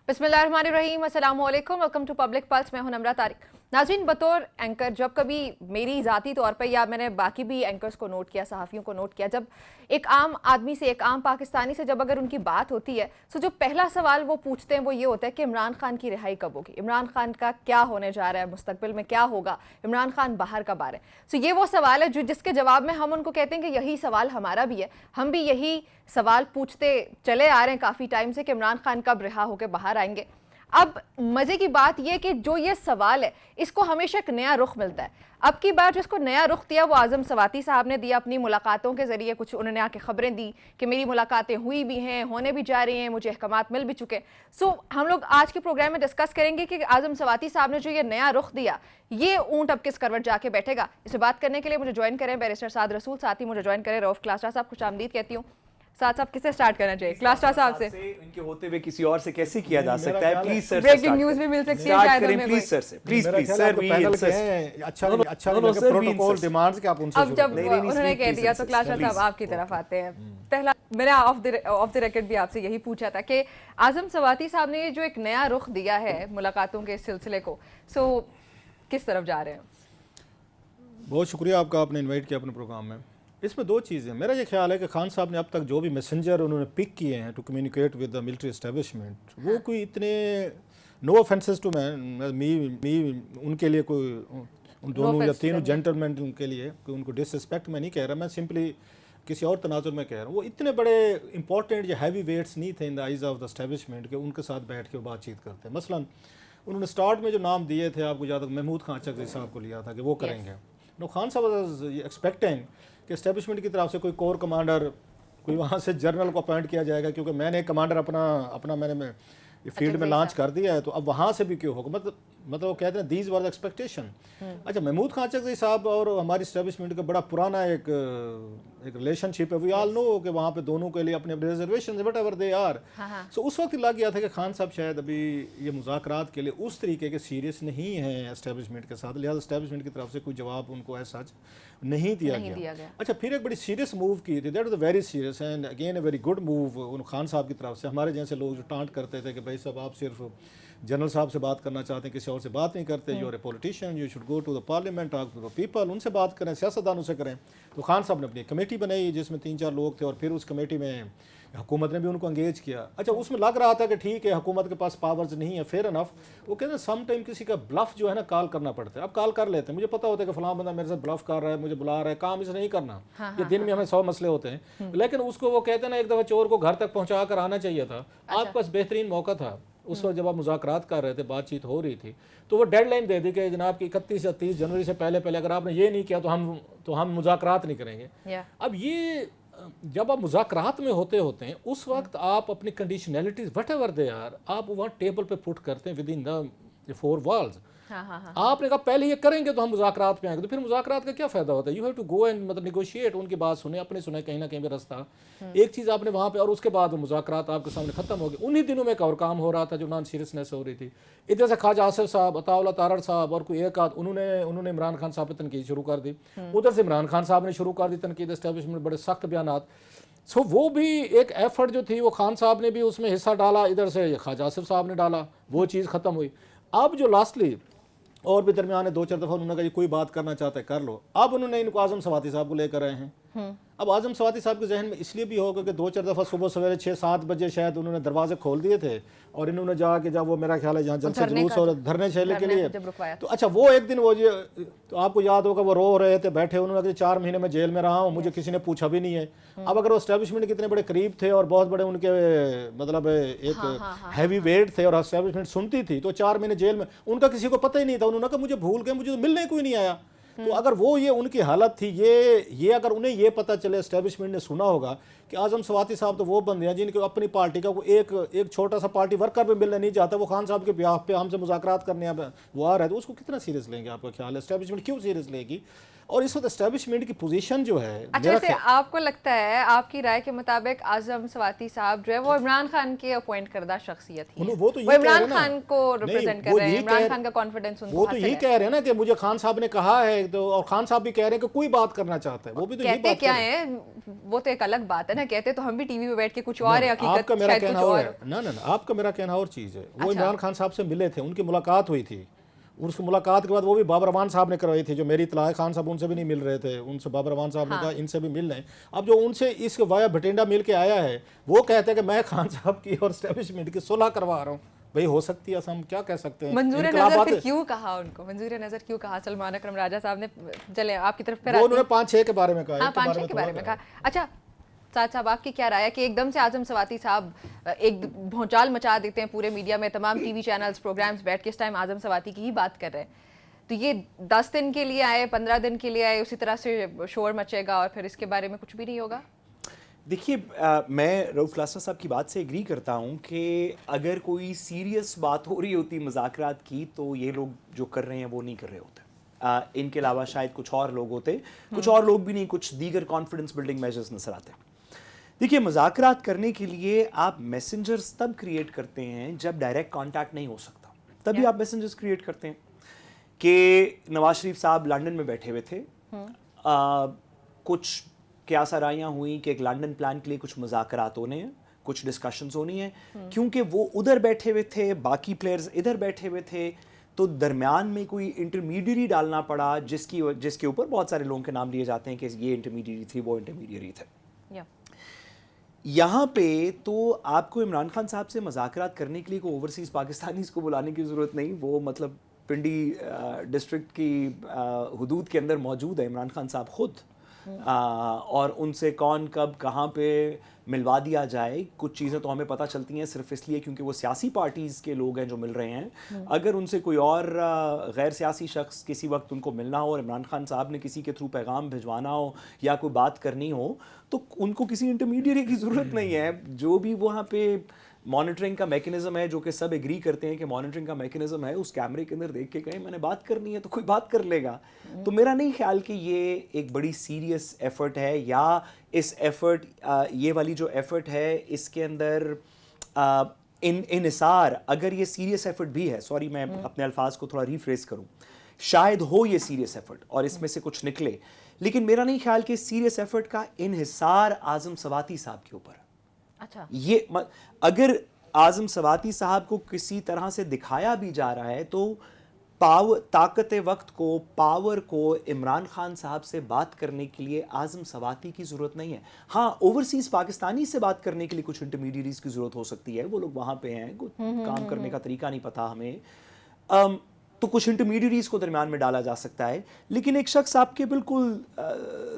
बिस्मिल्लाहिर्रहमानिर्रहीम, अस्सलाम वालेकुम, वेलकम टू पब्लिक पल्स। मैं हूं नम्रा तारिक। नाज़रीन, बतौर एंकर जब कभी मेरी ज़ाती तौर पर या मैंने बाकी भी एंकर्स को नोट किया, सहाफ़ियों को नोट किया, जब एक आम आदमी से, एक आम पाकिस्तानी से जब अगर उनकी बात होती है तो जो पहला सवाल वो पूछते हैं वो ये होता है कि इमरान खान की रिहाई कब होगी, इमरान खान का क्या होने जा रहा है, मुस्तकबिल में क्या होगा, इमरान खान बाहर कब आ रहे हैं। तो ये वो सवाल है जिसके जवाब में हम उनको कहते हैं कि यही सवाल हमारा भी है। हम भी यही सवाल पूछते चले आ रहे हैं काफ़ी टाइम से कि इमरान खान कब रिहा होकर बाहर आएंगे। अब मज़े की बात यह कि जो ये सवाल है इसको हमेशा एक नया रुख मिलता है। अब की बार जिसको नया रुख दिया वो आज़म सवाती साहब ने दिया अपनी मुलाकातों के ज़रिए। कुछ उन्होंने आके ख़बरें दी कि मेरी मुलाकातें हुई भी हैं, होने भी जा रही हैं, मुझे अहकामात मिल भी चुके। सो हम लोग आज के प्रोग्राम में डिस्कस करेंगे कि आज़म सवाती साहब ने जो ये नया रुख दिया, ये ऊँट अब किस करवट जाके बैठेगा। इसे बात करने के लिए मुझे ज्वाइन करें बैरिस्टर साद रसूल, साथ ही मुझे ज्वाइन करें रऊफ क्लास्टा साहब। खुश आमदीद कहती हूँ। साथ साहब किससे स्टार्ट करना चाहिए? क्लास्टा साहब से। इनके होते हुए किसी और से कैसे किया जा सकता है? प्लीज सर, ब्रेकिंग न्यूज़ भी मिल सकती है शायद हमें। प्लीज सर से, प्लीज सर, अच्छा प्रोटोकॉल डिमांड्स के आप उनसे। अब जब उन्होंने कह दिया तो क्लास्टा साहब आपकी तरफ आते हैं। पहला मैंने ऑफ द रिकॉर्ड भी आपसे यही पूछा था कि आज़म सवाती साहब ने जो एक नया रुख दिया है मुलाकातों के सिलसिले को, सो किस तरफ जा रहे हैं? बहुत शुक्रिया आपका, आपने इनवाइट किया अपने प्रोग्राम में। इसमें दो चीज़ें, मेरा ये ख्याल है कि खान साहब ने अब तक जो भी मैसेंजर उन्होंने पिक किए हैं to communicate with the military establishment, वो कोई इतने, नो ऑफेंसेस टू मी उनके लिए कोई, उन दोनों या तीनों जेंटलमैन उनके लिए कोई उनको डिसरिस्पेक्ट मैं नहीं कह रहा, मैं सिंपली किसी और तनाजुर में कह रहा हूँ। वो इतने बड़े इंपॉर्टेंट या हैवी वेट्स नहीं थे in the eyes of the establishment कि उनके साथ बैठ के बातचीत करते हैं। मसलन उन्होंने स्टार्ट में जो नाम दिए थे, आपको याद है, महमूद खान चकजी साहब को लिया था कि वो करेंगे। नो, खान साहब एक्सपेक्टिंग कि एस्टेब्लिशमेंट की तरफ से कोई कोर कमांडर, कोई वहाँ से जनरल को अपॉइंट किया जाएगा, क्योंकि मैंने एक कमांडर अपना मैंने फील्ड में लॉन्च कर दिया है, तो अब वहाँ से भी क्यों होगा। मतलब वो कहते हैं दीज वर द एक्सपेक्टेशन। अच्छा, महमूद खान चकजी साहब और हमारी एस्टेब्लिशमेंट का बड़ा पुराना एक रिलेशनशिप है। वी ऑल नो कि वहाँ पे दोनों के लिए अपने अपने reservation whatever they are. So उस वक्त लग गया था कि खान साहब शायद अभी ये मुज़ाकरात के लिए उस तरीके के सीरियस नहीं हैं एस्टेब्लिशमेंट के साथ, लिहाजा एस्टेब्लिशमेंट की तरफ से कोई जवाब उनको ऐसा नहीं दिया गया। अच्छा, फिर एक बड़ी सीरियस मूव की थी, that was very serious and again a very good move उन खान साहब की तरफ से। हमारे जैसे लोग जो टांट करते थे कि भाई साहब आप सिर्फ जनरल साहब से बात करना चाहते हैं, किसी और से बात नहीं करते, you are a politician, you should go to the parliament, talk to the people, उनसे बात करें, सियासतदानों से करें। तो खान साहब ने अपनी कमेटी बनाई जिसमें 3-4 लोग थे, और फिर उस कमेटी में हुकूमत ने भी उनको एंगेज किया। अच्छा, उसमें लग रहा था कि ठीक है हुकूमत के पास पावर्स नहीं है, फेयर इनफ। वो कहते हैं सम टाइम किसी का ब्लफ जो है ना कॉल करना पड़ता है। अब कॉल कर लेते हैं, मुझे पता होता है कि फलां बंदा मेरे साथ ब्लफ कर रहा है, मुझे बुला रहा है, काम इसे नहीं करना। ये दिन में हमें 100 मसले होते हैं, लेकिन उसको वो कहते हैं ना एक दफ़ा चोर को घर तक पहुँचा कर आना चाहिए था। आपके पास बेहतरीन मौका था उस वक्त जब आप मुज़ाकरात कर रहे थे, बातचीत हो रही थी, तो वो डेडलाइन दे दी कि जनाब की 31 या 30 जनवरी से पहले अगर आपने ये नहीं किया तो हम मुज़ाकरात नहीं करेंगे। अब ये जब आप मुज़ाकरात में होते हैं उस वक्त आप अपनी conditionalities whatever they are, आप वहाँ टेबल पे पुट करते हैं विद इन द 4 वॉल्स। आपने कहा पहले ये करेंगे तो हम मुज़ाकरात पे आएंगे, तो फिर मुज़ाकरात का क्या फ़ायदा होता है? You have to go and मतलब निगोशिएट, उनकी बात सुने, अपने सुने, कहीं ना कहीं पे रास्ता एक चीज़ आपने वहाँ पे, और उसके बाद मुज़ाकरात आपके सामने ख़त्म हो गए। उन्हीं दिनों में एक और काम हो रहा था जो नॉन सीरियसनेस हो रही थी। इधर से ख्वाजा आसिफ साहब, अताउल्लाह तारड़ साहब और कोई एक आध उन्होंने इमरान खान साहब पर तनकीद शुरू कर दी, उधर से इमरान खान साहब ने शुरू कर दी तनकीद, एस्टेब्लिशमेंट बड़े सख्त बयानात। सो वो भी एक एफर्ट जो थी वो खान साहब ने भी उसमें हिस्सा डाला, इधर से ख्वाजा आसिफ साहब ने डाला, वो चीज़ ख़त्म हुई। अब जो लास्टली और भी दरमियान है 2-4 दफ़ा उन्होंने कहा ये कोई बात करना चाहता है कर लो। अब उन्होंने इनको आज़म सवाती साहब को लेकर आए हैं। अब आज़म सवाती साहब के जहन में इसलिए भी होगा कि 2-4 दफ़ा सुबह सवेरे 6-7 बजे शायद उन्होंने दरवाजे खोल दिए थे, और इन्होंने जाके जब वो मेरा ख्याल है जहाँ जलसे जुलूस और धरने चले के लिए, तो अच्छा वो एक दिन वो तो आपको याद होगा वो रो रहे थे बैठे, उन्होंने कहा 4 महीने में जेल में रहा हूँ, मुझे किसी ने पूछा भी नहीं है। अब अगर वो एस्टेब्लिशमेंट के इतने बड़े करीब थे और बहुत बड़े उनके मतलब एक हैवी वेट थे और एस्टेब्लिशमेंट सुनती थी, तो 4 महीने जेल में उनका किसी को पता ही नहीं था। उन्होंने कहा मुझे भूल गए, मुझे तो मिलने कोई नहीं आया। तो अगर वो ये उनकी हालत थी, ये अगर उन्हें ये पता चले, एस्टेब्लिशमेंट ने सुना होगा कि आज़म सवाती साहब तो वो बंदे हैं जिनके अपनी पार्टी का एक छोटा सा पार्टी वर्कर भी मिलने नहीं जाता, वो खान साहब के ब्याह पे हमसे मुज़ाकरात करने वो आ रहा है, तो उसको कितना सीरियस लेंगे? आपका ख्याल है एस्टेब्लिशमेंट क्यों सीरियस लेगी? और इस वक्त एस्टेब्लिशमेंट की पोजीशन जो है, अच्छा वैसे आपको लगता है, आपकी राय के मुताबिक आज़म सवाती साहब जो है वो इमरान खान के अपॉइंट करदा शख्सियत है, वो इमरान खान को रिप्रेजेंट कर रहे हैं, इमरान खान का कॉन्फिडेंस उनको हासिल है। वो तो यही कह रहे हैं ना कि मुझे खान साहब ने कहा है, तो और खान साहब भी कह रहे हैं कि कोई बात करना चाहता है, वो भी तो यही बात क्या है, वो तो एक अलग बात है نہ کہتے تو ہم بھی ٹی وی پہ بیٹھ کے کچھ اور ہے آپ حقیقت کا میرا شاید کہنا کچھ اور اور ہے، نہ آپ کا میرا کہنا اور چیز ہے. وہ عمران خان صاحب سے ملے تھے، ان کی ملاقات ہوئی تھی، اس کی ملاقات کے بعد وہ بھی بابر امان صاحب نے کروائی تھی، جو میری اطلاع خان صاحب ان سے بھی نہیں مل رہے تھے، ان سے بابر امان صاحب نے کہا ان سے بھی مل لیں. اب جو ان سے اس وایا بھٹینڈا مل کے آیا ہے، وہ کہتے ہیں کہ میں خان صاحب کی اور اسٹیبلشمنٹ کی صلح کروا رہا ہوں. بھئی ہو سکتی ہے، ہم کیا کہہ سکتے ہیں. منظور نظر پھر کیوں کہا ان کو، منظور نظر کیوں کہا سلمان اکرم راجہ صاحب نے؟ چلے آپ کی طرف پھر وہ انہوں نے 5-6 کے بارے میں کہا. ہاں 5-6 کے بارے میں کہا. اچھا سعد صاحب آپ کی کیا رائے ہے کہ ایک دم سے اعظم سواتی صاحب ایک بھونچال مچا دیتے ہیں پورے میڈیا میں، تمام ٹی وی چینلز پروگرامز بیٹھ کے اس ٹائم اعظم سواتی کی ہی بات کر رہے ہیں، تو یہ 10 دن کے لیے آئے، 15 دن کے لیے آئے، اسی طرح سے شور مچے گا اور پھر اس کے بارے میں کچھ بھی نہیں ہوگا؟ دیکھیے میں رؤف لاسا صاحب کی بات سے ایگری کرتا ہوں کہ اگر کوئی سیریس بات ہو رہی ہوتی مذاکرات کی تو یہ لوگ جو کر رہے ہیں وہ نہیں کر رہے ہوتے. ان کے علاوہ شاید کچھ اور لوگ ہوتے، کچھ اور لوگ بھی نہیں، کچھ دیگر کانفیڈنس بلڈنگ میجرز نظر آتے. دیکھیے مذاکرات کرنے کے لیے آپ میسنجرز تب کریٹ کرتے ہیں جب ڈائریکٹ کانٹیکٹ نہیں ہو سکتا، تبھی آپ میسنجرز کریٹ کرتے ہیں. کہ نواز شریف صاحب لنڈن میں بیٹھے ہوئے تھے، کچھ قیاس آرائیاں ہوئیں کہ ایک لنڈن پلان کے لیے کچھ مذاکرات ہونے ہیں، کچھ ڈسکشنز ہونی ہیں. کیونکہ وہ ادھر بیٹھے ہوئے تھے، باقی پلیئرز ادھر بیٹھے ہوئے تھے، تو درمیان میں کوئی انٹرمیڈیری ڈالنا پڑا جس کے اوپر بہت سارے لوگوں کے نام لیے جاتے ہیں کہ یہ انٹرمیڈیری تھی، وہ انٹرمیڈیری تھے. یہاں پہ تو آپ کو عمران خان صاحب سے مذاکرات کرنے کے لیے کوئی اوورسیز پاکستانیز کو بلانے کی ضرورت نہیں. وہ مطلب پنڈی ڈسٹرکٹ کی حدود کے اندر موجود ہے عمران خان صاحب خود، اور ان سے کون کب کہاں پہ ملوا دیا جائے. کچھ چیزیں تو ہمیں پتہ چلتی ہیں صرف اس لیے کیونکہ وہ سیاسی پارٹیز کے لوگ ہیں جو مل رہے ہیں. اگر ان سے کوئی اور غیر سیاسی شخص کسی وقت ان کو ملنا ہو اور عمران خان صاحب نے کسی کے تھرو پیغام بھجوانا ہو یا کوئی بات کرنی ہو تو ان کو کسی انٹرمیڈیری کی ضرورت نہیں ہے. جو بھی وہاں پہ مانیٹرنگ کا میکنزم ہے، جو کہ سب ایگری کرتے ہیں کہ مانیٹرنگ کا میکنزم ہے، اس کیمرے کے اندر دیکھ کے کہیں میں نے بات کرنی ہے تو کوئی بات کر لے گا. تو میرا نہیں خیال کہ یہ ایک بڑی سیریس ایفرٹ ہے، یا اس ایفرٹ یہ والی جو ایفرٹ ہے اس کے اندر انحصار، اگر یہ سیریس ایفرٹ بھی ہے، سوری میں اپنے الفاظ کو تھوڑا ریفریز کروں، شاید ہو یہ سیریس ایفرٹ اور اس میں سے کچھ نکلے، لیکن میرا نہیں خیال کہ سیریس ایفرٹ کا انحصار اعظم سواتی صاحب کے اوپر. اچھا یہ اگر اعظم سواتی صاحب کو کسی طرح سے دکھایا بھی جا رہا ہے تو طاقت وقت کو، پاور کو عمران خان صاحب سے بات کرنے کے لیے اعظم سواتی کی ضرورت نہیں ہے. ہاں اوورسیز پاکستانی سے بات کرنے کے لیے کچھ انٹرمیڈیریز کی ضرورت ہو سکتی ہے، وہ لوگ وہاں پہ ہیں، کام کرنے کا طریقہ نہیں پتا ہمیں، تو کچھ انٹرمیڈیریز کو درمیان میں ڈالا جا سکتا ہے. لیکن ایک شخص آپ کے بالکل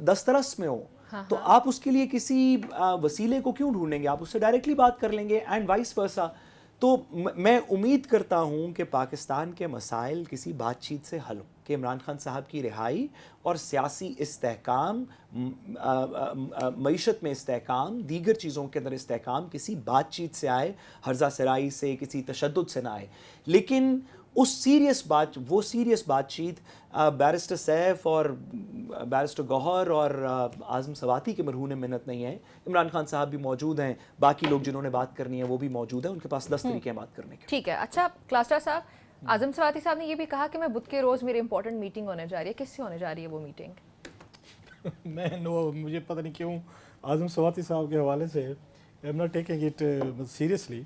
دسترس میں ہو تو آپ اس کے لیے کسی وسیلے کو کیوں ڈھونڈیں گے؟ آپ اس سے ڈائریکٹلی بات کر لیں گے اینڈ وائس ورسا. تو میں امید کرتا ہوں کہ پاکستان کے مسائل کسی بات چیت سے حل ہوں، کہ عمران خان صاحب کی رہائی اور سیاسی استحکام، معیشت میں استحکام، دیگر چیزوں کے اندر استحکام کسی بات چیت سے آئے، ہرزہ سرائی سے، کسی تشدد سے نہ آئے. لیکن وہ سیریس بات چیت بیرسٹر سیف اور بیرسٹر گوہر اور اعظم سواتی کے مرہون منت نہیں ہے. عمران خان صاحب بھی موجود ہیں، باقی لوگ جنہوں نے بات کرنی ہے وہ بھی موجود ہیں، ان کے پاس 10 طریقے ہیں بات کرنے کے. ٹھیک ہے. اچھا کلاسٹر صاحب، اعظم سواتی صاحب نے یہ بھی کہا کہ میں بدھ کے روز میری امپورٹنٹ میٹنگ ہونے جا رہی ہے. کس سے ہونے جا رہی ہے وہ میٹنگ؟ مجھے پتہ نہیں کیوں اعظم سواتی صاحب کے حوالے سے I am not taking it seriously.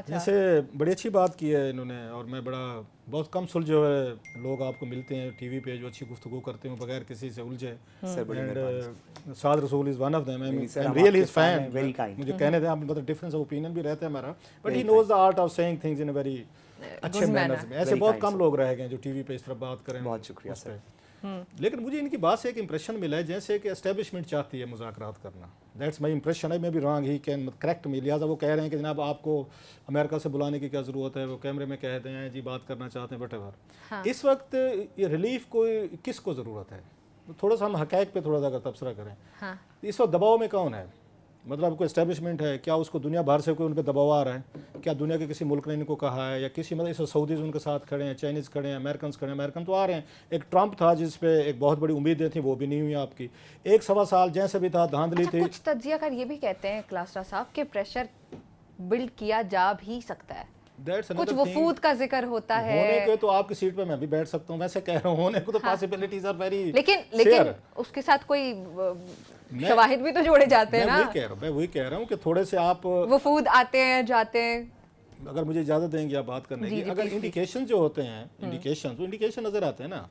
جیسے بڑی اچھی بات کی ہے انہوں نے، اور میں بہت کم سلجھے ہوئے لوگ آپ کو ملتے ہیں ٹی وی پہ جو اچھی گفتگو کرتے ہیں بغیر کسی سے الجھے. سعد رسول is one of them. I am really his fan. مجھے کہنے دیں، آپ مطلب ڈفرینس آف اوپینین بھی رہتا ہے ہمارا، but he knows the art of saying things in a very اچھے مینرز میں. ایسے بہت کم لوگ رہ گئے جو ٹی وی پہ اس طرح بات کریں. بہت شکریہ سر. لیکن مجھے ان کی بات سے ایک امپریشن ملا ہے جیسے کہ اسٹیبلشمنٹ چاہتی ہے مذاکرات کرنا. That's my impression. میں بھی wrong, he can correct me. لہٰذا وہ کہہ رہے ہیں کہ جناب آپ کو امریکہ سے بلانے کی کیا ضرورت ہے، وہ کیمرے میں کہہ دیں جی بات کرنا چاہتے ہیں وٹ ایور. اس وقت یہ ریلیف کو کس کو ضرورت ہے؟ تھوڑا سا ہم حقائق پہ تھوڑا سا اگر تبصرہ کریں. اس وقت دباؤ میں کون ہے؟ مطلب کوئی اسٹیبلشمنٹ ہے، کیا اس کو دنیا باہر سے کوئی ان پہ دباؤ آ رہا ہے؟ کیا دنیا کے کسی ملک نے ان کو کہا ہے، یا کسی مطلب اس وقت سعودیز ان کے ساتھ کھڑے ہیں، چائنیز کھڑے ہیں، امریکنز کھڑے ہیں. امریکن تو آ رہے ہیں. ایک ٹرمپ تھا جس پہ ایک بہت بڑی امیدیں تھیں، وہ بھی نہیں ہوئی آپ کی. 1.25 سال جیسے بھی تھا دھاندلی تھی. کچھ تجزیہ کار یہ بھی کہتے ہیں کلاسٹر صاحب کہ پریشر بلڈ کیا جا بھی سکتا ہے. کچھ وفود کا ذکر ہوتا ہے. ہونے کے تو آپ کی سیٹ پہ میں بھی بیٹھ سکتا ہوں، ویسے کہہ رہا ہوں ہونے کو تو پاسبلٹیز آر ویری. لیکن اس کے ساتھ کوئی शवाहिद भी तो जोड़े जाते हैं ना, मैं वही कह रहा हूँ कि थोड़े से आप वफूद आते हैं जाते हैं। अगर मुझे इजाजत देंगे आप बात करने की, अगर इंडिकेशन जो होते हैं इंडिकेशन नजर आते हैं ना,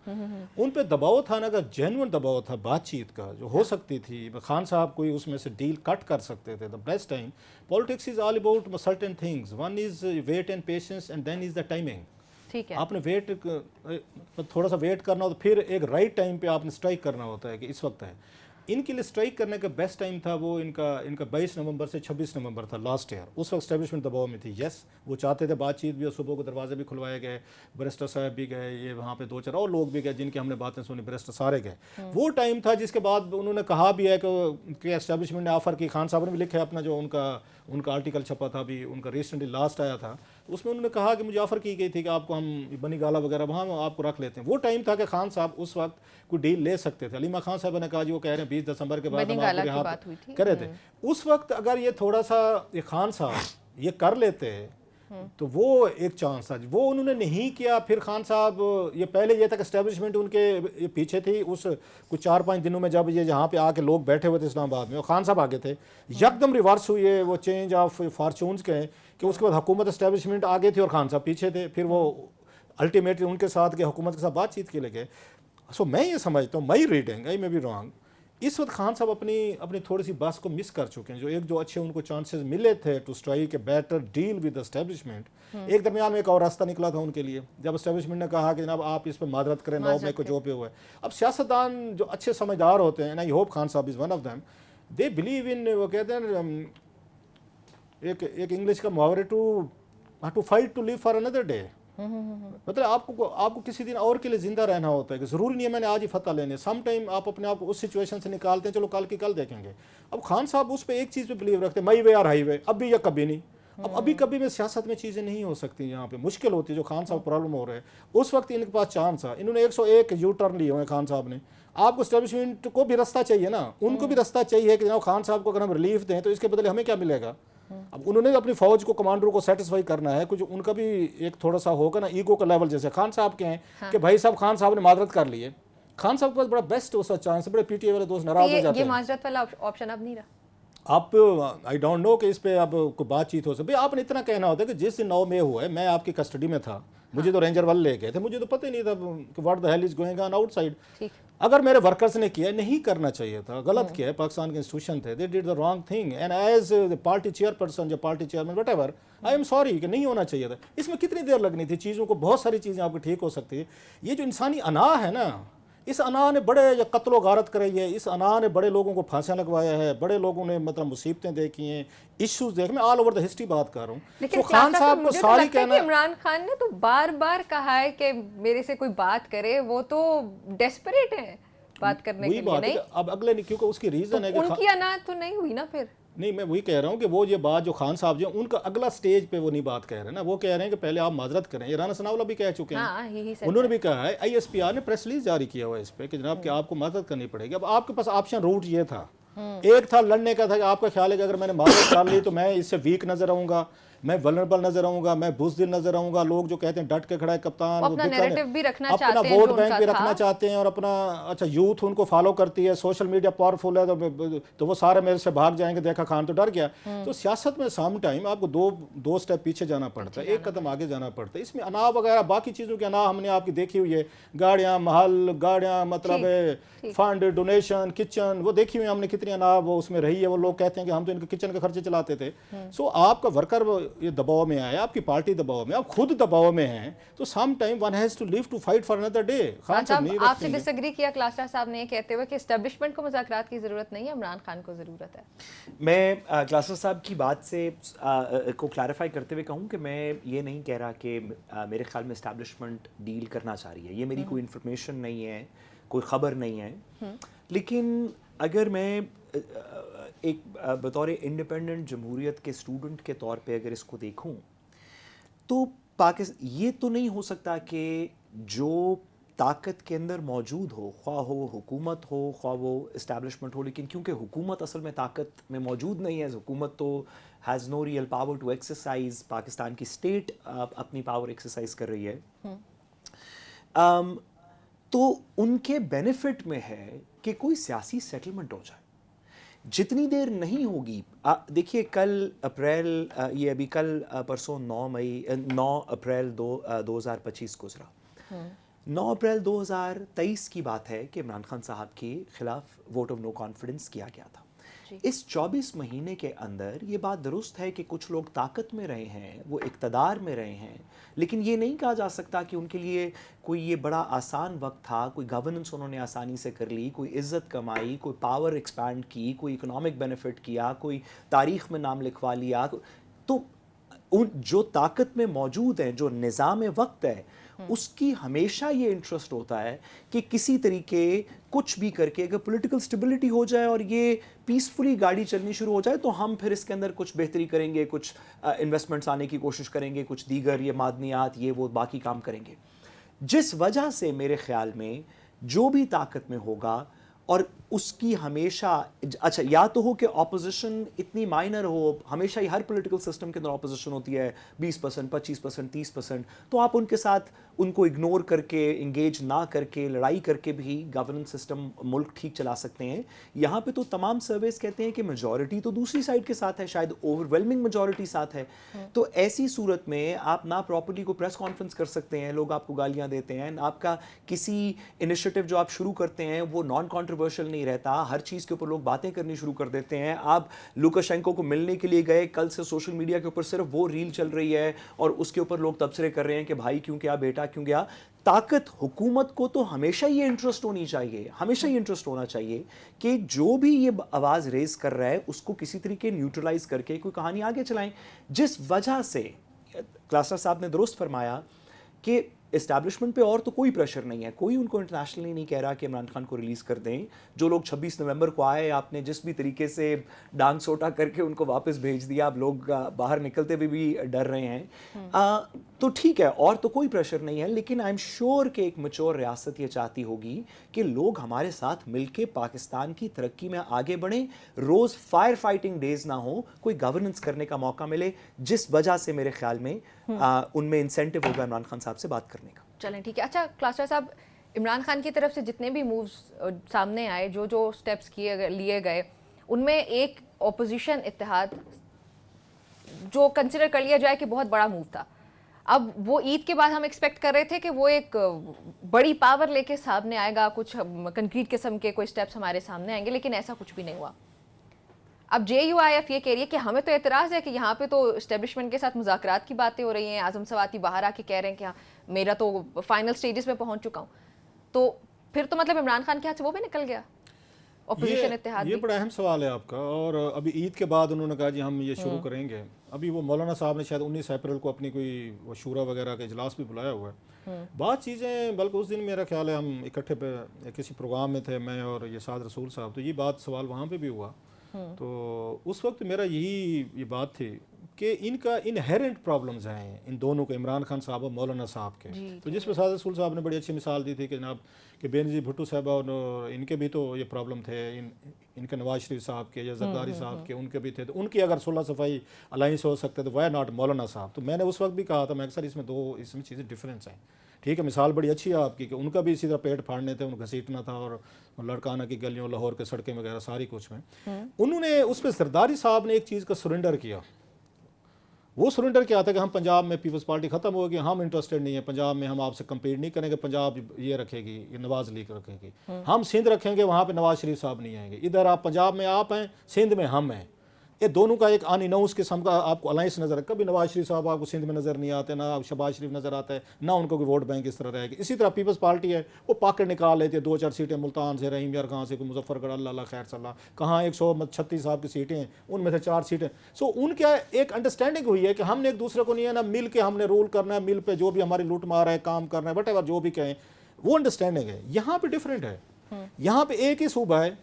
उन पे दबाव था ना, अगर जेन्युइन दबाव था बातचीत का जो हो सकती थी, खान साहब कोई उसमें से डील कट कर सकते थे। The best time, politics is all about certain things, one is wait and patience and then is the timing. ठीक है, आपने थोड़ा सा वेट करना हो तो फिर एक राइट टाइम पे आपने स्ट्राइक करना होता है कि इस वक्त है। इनके लिए स्ट्राइक करने का बेस्ट टाइम था वो इनका 22 नवंबर से 26 नवंबर था लास्ट ईयर। उस वक्त एस्टेब्लिशमेंट दबाव में थी। यस, वो चाहते थे बातचीत भी, और सुबह को दरवाजे भी खुलवाए गए, बैरिस्टर साहब भी गए, ये वहाँ पे 2-4 और लोग भी गए जिनकी हमने बातें सुनी, बैरिस्टर सारे गए। वो टाइम था जिसके बाद उन्होंने कहा भी है कि एस्टेब्लिशमेंट ने ऑफर की, खान साहब ने भी लिखा है अपना जो उनका आर्टिकल छपा था अभी, उनका रिसेंटली लास्ट आया था, उसमें उन्होंने कहा कि मुझे ऑफर की गई थी कि आपको हम बनी गाला वगैरह वहाँ आपको रख लेते हैं। वो टाइम था कि खान साहब उस वक्त कोई डील ले सकते थे। अलीमा खान साहब ने कहा जी वो कह रहे हैं 20 दिसंबर के बाद हम आपको यहाँ कर रहे थे। उस वक्त अगर ये थोड़ा सा ये खान साहब ये कर लेते तो वो एक चांस था, वो उन्होंने नहीं किया। फिर खान साहब ये पहले ये था कि एस्टेब्लिशमेंट उनके ये पीछे थी। उस कुछ 4-5 दिनों में जब ये जहाँ पे आके लोग बैठे हुए थे इस्लामाबाद में, और खान साहब आगे थे, यकदम रिवर्स हुई है वो चेंज ऑफ फॉर्चून्स के, कि उसके बाद हुकूमत एस्टेब्लिशमेंट आगे थी और खान साहब पीछे थे। फिर वो अल्टीमेटली उनके साथ के हुकूमत के साथ बातचीत के लगे। सो मैं ये समझता हूँ, my reading, I may be wrong, इस वक्त खान साहब अपनी थोड़ी सी बस को मिस कर चुके हैं। जो अच्छे उनको चांसेस मिले थे to strike a better deal with establishment, एक दरमियान में एक और रास्ता निकला था उनके लिए, जब एस्टेब्लिशमेंट ने कहा कि जनाब आप इस पर मादरत करें, नौ मई को जो पे हुआ है। अब सियासतदान जो अच्छे समझदार होते हैं, आई hope Khan sahab is one of them, they believe in, वो कहते हैं एक इंग्लिश का मुहावरे, to fight to live for another day. मतलब आपको किसी दिन और के लिए जिंदा रहना होता है, कि ज़रूरी नहीं है मैंने आज ही फतह लेने। सम टाइम आप अपने आप को उस सिचुएशन से निकालते हैं, चलो कल की कल देखेंगे। अब खान साहब उस पर एक चीज़ पे बिलीव रखते हैं, माई वे और हाई वे, अभी या कभी नहीं। अब अभी कभी में सियासत में चीज़ें नहीं हो सकती, यहाँ पे मुश्किल होती है। जो खान साहब प्रॉब्लम हो रहा है, उस वक्त इनके पास चांस था, इन्होंने 101 यू टर्न लिए हुए हैं खान साहब ने। आपको एस्टेब्लिशमेंट को भी रास्ता चाहिए ना, उनको भी रास्ता चाहिए कि जनाब खान साहब को अगर हम रिलीफ दें तो इसके बदले हमें क्या मिलेगा। अब उन्होंने अपनी फौज को, कमांडरों को सेटिस्फाई करना है, कुछ उनका भी एक थोड़ा सा होगा ना ईगो का लेवल, जैसे खान साहब के हैं कि भाई साहब खान साहब ने माजरत कर ली है। खान साहब के पास बड़ा बेस्ट उसका चांस है, बड़े पीटीए वाले दोस्त नाराज हो जाते हैं। ये माजरत वाला ऑप्शन अब नहीं रहा। आप आई डोंट नो कि इस पे अब कोई बातचीत हो सकती। आपने इतना कहना होता है कि जिस दिन 9 मई हुआ है मैं आपकी कस्टडी में था, मुझे तो रेंजर वाले ले गए थे, मुझे तो पता ही नहीं था कि what the hell is going on outside. अगर मेरे वर्कर्स ने किया, नहीं करना चाहिए था, गलत किया है, पाकिस्तान के इंस्टीट्यूशन थे, they did the wrong thing, and as the party chairperson या party chairman whatever, I am sorry कि नहीं होना चाहिए था। इसमें कितनी देर लगनी थी, चीज़ों को, बहुत सारी चीज़ें आपकी ठीक हो सकती है। ये जो इंसानी अना है ना, इस अना ने बड़े कत्लो गारत कराई है, इस अना ने बड़े लोगों को फांसियां लगवाया है, बड़े लोगों ने मतलब मुसीबतें देखी हैं, इश्यूज देख, मैं ऑल ओवर द हिस्ट्री बात कर रहा हूँ। लेकिन खान साहब को सारी कहना, इमरान खान ने तो बार बार कहा है कि मेरे से कोई बात करे, वो तो डेस्परेट है बात करने के लिए। नहीं, अब अगले नहीं, क्योंकि उसकी रीजन है कि उनकी अना तो नहीं हुई ना फिर। नहीं, मैं वही कह रहा हूँ कि वो ये बात जो खान साहब जो उनका अगला स्टेज पे वो नहीं बात कह रहे हैं ना, वो कह रहे हैं कि पहले आप माजरत करें। ये राना सनाउल्लाह भी कह चुके हैं, उन्होंने भी कहा है, ISPR ने प्रेस रिलीज जारी किया हुआ है इस पे कि जनाब कि आपको माजरत करनी पड़ेगी। अब आपके पास ऑप्शन रूट ये था, एक था लड़ने का था कि आपका ख्याल है कि अगर मैंने माजरत कर ली तो मैं इससे वीक नजर आऊंगा, मैं वल्नरेबल नजर आऊंगा, मैं बुज़दिल नजर आऊंगा। लोग जो कहते हैं डट के खड़ा है कप्तान, अपना नैरेटिव भी रखना चाहते हैं, अपना वोट बैंक भी रखना चाहते हैं, और अपना अच्छा यूथ उनको फॉलो करती है, सोशल मीडिया पावरफुल है तो वो सारे मेरे से भाग जाएंगे, देखा खान तो डर गया। तो सियासत में सम टाइम आपको दो स्टेप पीछे जाना पड़ता है, एक कदम आगे जाना पड़ता है। इसमें अना वगैरह बाकी चीज़ों की अना हमने आपकी देखी हुई है, गाड़ियाँ, महल, गाड़ियाँ, मतलब फंड, डोनेशन, किचन, वो देखी हुई हमने कितनी अना वो उसमें रही है। वो लोग कहते हैं कि हम तो इनके किचन के खर्चे चलाते थे। सो आपका वर्कर ये दबाव में आया, आपकी पार्टी दबाव में, आप खुद दबाव में हैं, तो some time one has to live to fight for another day. Khan sahab ने आपसे डिसएग्री किया क्लास्टर साहब ने, कहते हुए कि एस्टेब्लिशमेंट को मुज़ाकरात की जरूरत नहीं है, इमरान खान को जरूरत है। मैं क्लास्टर साहब की बात से को क्लैरिफाई करते हुए कहूँ कि मैं ये नहीं कह रहा कि मेरे ख्याल में एस्टेब्लिशमेंट डील करना चाह रही है, ये मेरी कोई इन्फॉर्मेशन नहीं है, कोई ख़बर नहीं है। लेकिन अगर मैं एक बतौर इंडिपेंडेंट जमहूरियत के स्टूडेंट के तौर पे अगर इसको देखूं, तो पाकिस्तान ये तो नहीं हो सकता कि जो ताकत के अंदर मौजूद हो, ख्वाह हो हुकूमत हो, ख्वाह वो इस्टेब्लिशमेंट हो, लेकिन क्योंकि हुकूमत असल में ताकत में मौजूद नहीं है, हुकूमत तो has no real power to exercise, Pakistan की स्टेट अपनी पावर एक्सरसाइज कर रही है, तो उनके बेनिफिट में है कि कोई सियासी सेटलमेंट हो जाए। जितनी देर नहीं होगी, देखिए कल अप्रैल, ये अभी कल परसों 9 अप्रैल 2025 गुजरा। 9 अप्रैल 2023 की बात है कि इमरान खान साहब के खिलाफ वोट ऑफ नो कॉन्फिडेंस किया गया था। इस 24 महीने के अंदर ये बात दुरुस्त है कि कुछ लोग ताकत में रहे हैं, वो इक़्तिदार में रहे हैं, लेकिन ये नहीं कहा जा सकता कि उनके लिए कोई ये बड़ा आसान वक्त था, कोई गवर्नेंस उन्होंने आसानी से कर ली, कोई इज़्ज़त कमाई, कोई पावर एक्सपैंड की, कोई इकोनॉमिक बेनिफिट किया, कोई तारीख़ में नाम लिखवा लिया। तो उन जो ताकत में मौजूद हैं, जो निज़ाम वक्त है, उसकी हमेशा ये इंटरेस्ट होता है कि किसी तरीके कुछ भी करके अगर पॉलिटिकल स्टेबिलिटी हो जाए और ये पीसफुली गाड़ी चलनी शुरू हो जाए तो हम फिर इसके अंदर कुछ बेहतरी करेंगे, कुछ इन्वेस्टमेंट्स आने की कोशिश करेंगे, कुछ दीगर ये मादनियात ये वो बाकी काम करेंगे। जिस वजह से मेरे ख्याल में जो भी ताकत में होगा और उसकी हमेशा, अच्छा या तो हो कि ऑपोजिशन इतनी माइनर हो, हमेशा ही हर पॉलिटिकल सिस्टम के अंदर ऑपोजिशन होती है 20%, 25%, 30%, तो आप उनके साथ उनको इग्नोर करके, इंगेज ना करके, लड़ाई करके भी गवर्नेंस सिस्टम मुल्क ठीक चला सकते हैं। यहाँ पे तो तमाम सर्वेस कहते हैं कि मेजॉरिटी तो दूसरी साइड के साथ है, शायद ओवरवेलमिंग मेजॉरिटी साथ है। तो ऐसी सूरत में आप ना प्रॉपर्ली को प्रेस कॉन्फ्रेंस कर सकते हैं, लोग आपको गालियाँ देते हैं, आपका किसी इनिशिएटिव जो आप शुरू करते हैं वो नॉन कॉन्ट्रोवर्शियल नहीं रहता, हर चीज़ के ऊपर लोग बातें करनी शुरू कर देते हैं। आप लुकाशेंको को मिलने के लिए गए, कल से सोशल मीडिया के ऊपर सिर्फ वो रील चल रही है और उसके ऊपर लोग तबसरे कर रहे हैं कि भाई क्यों गया, बेटा क्यों गया। ताकत हुकूमत को तो हमेशा ये इंटरेस्ट होनी चाहिए, हमेशा ये इंटरेस्ट होना चाहिए कि जो भी ये आवाज़ रेज कर रहा है उसको किसी तरीके न्यूट्रलाइज करके कोई कहानी आगे चलाएं। जिस वजह से क्लास्टर साहब ने दुरुस्त फरमाया कि इस्टेब्लिशमेंट पे और तो कोई प्रेशर नहीं है, कोई उनको इंटरनेशनली नहीं कह रहा कि इमरान खान को रिलीज़ कर दें। जो लोग 26 नवंबर को आए, आपने जिस भी तरीके से डांग सोटा करके उनको वापस भेज दिया, अब लोग बाहर निकलते हुए भी डर रहे हैं, तो ठीक है, और तो कोई प्रेशर नहीं है। लेकिन आई एम श्योर कि एक मैच्योर रियासत ये चाहती होगी कि लोग हमारे साथ मिलके पाकिस्तान की तरक्की में आगे बढ़ें, रोज़ फायर फाइटिंग डेज ना हो, कोई गवर्नेंस करने का मौका मिले, जिस वजह से मेरे ख्याल में उनमें इंसेंटिव होगा इमरान खान साहब से बात करने का। चलें ठीक है। अच्छा क्लास्टर साहब, इमरान खान की तरफ से जितने भी मूव्स सामने आए, जो जो स्टेप्स लिए गए, उनमें एक ऑपोजिशन इत्तेहाद जो कंसिडर कर लिया जाए कि बहुत बड़ा मूव था। अब वो ईद के बाद हम एक्सपेक्ट कर रहे थे कि वो एक बड़ी पावर लेके सामने आएगा, कुछ कंक्रीट किस्म के कोई स्टेप्स हमारे सामने आएंगे, लेकिन ऐसा कुछ भी नहीं हुआ। अब JUIF ये कह रही है कि हमें तो एतराज़ है कि यहाँ पे तो इस्टेब्लिशमेंट के साथ मुज़ाकरात की बातें हो रही हैं, आज़म सवाती बाहर आके कह रहे हैं कि हाँ मेरा तो फाइनल स्टेजेस में पहुँच चुका हूँ। तो फिर तो मतलब इमरान खान के हाथ से वो भी निकल गया, ऑपोजिशन इत्तेहाद। ये बड़ा अहम सवाल है आपका। और अभी ईद के बाद उन्होंने कहा जी हम ये शुरू करेंगे। अभी वो मौलाना साहब ने शायद 19 अप्रैल को अपनी कोई वो शूरा वगैरह का इजलास भी बुलाया हुआ है। बात चीज़ें, बल्कि उस दिन मेरा ख्याल है हम इकट्ठे पे किसी प्रोग्राम में थे, मैं और ये साद रसूल साहब, तो ये बात सवाल वहाँ पे भी हुआ। तो उस वक्त मेरा ये बात थी कि इनका इनहेरेंट प्रॉब्लम्स हैं इन दोनों के, इमरान खान साहब और मौलाना साहब के। तो जिस पर साद रसूल साहब ने बड़ी अच्छी मिसाल दी थी कि जनाब कि बेनज़ीर भुट्टो साहब और इनके भी तो ये प्रॉब्लम थे, इनके नवाज शरीफ साहब के या जरदारी साहब के, उनके भी थे। तो उनकी अगर सुलह सफ़ाई अलाइंस हो सकते तो वाई नॉट मौलाना साहब। तो मैंने उस वक्त भी कहा था, मैं अक्सर इसमें चीज़ें डिफरेंस हैं। ठीक है, मिसाल बड़ी अच्छी है आपकी कि उनका भी इसी तरह पेट फाड़ने थे, उनको घसीटना था और लड़काना की गलियों, लाहौर के सड़कें वगैरह सारी कुछ में। उन्होंने उस पर जरदारी साहब ने एक चीज़ का सरेंडर किया। वो सरेंडर क्या था कि हम पंजाब में पीपल्स पार्टी ख़त्म होगी, हम इंटरेस्टेड नहीं है पंजाब में, हम आपसे कंपीट नहीं करेंगे, पंजाब ये रखेगी, ये नवाज लीग रखेगी, हम सिंध रखेंगे, वहाँ पे नवाज शरीफ साहब नहीं आएंगे। इधर आप पंजाब में आप हैं, सिंध में हम हैं। ये दोनों का एक अनअनाउंस किस्म का आपको अलाइंस नज़र है। कभी नवाज शरीफ साहब आपको सिंध में नज़र नहीं आते, ना शहबाज शरीफ नज़र आता है, ना उनको कोई वोट बैंक इस तरह रहेगी। इसी तरह पीपल्स पार्टी है, वो पॉकेट निकाल लेती है, 2-4 सीटें मुल्तान से, रहीम यार कहाँ से, कोई मुजफ्फरगढ़, अल्लाह खैर सल्ला, कहाँ 136 साहब की सीटें हैं, उनमें से 4 सीटें। सो उनका एक अंडरस्टैंडिंग हुई है कि हमने एक दूसरे को नहीं है ना मिल के हमने रूल करना है, मिल पे जो भी हमारी लूट मार है, काम करना है, वट जो भी कहें, वो अंडरस्टैंडिंग है। यहाँ पे डिफरेंट है। यहाँ पे एक ही सूबा है,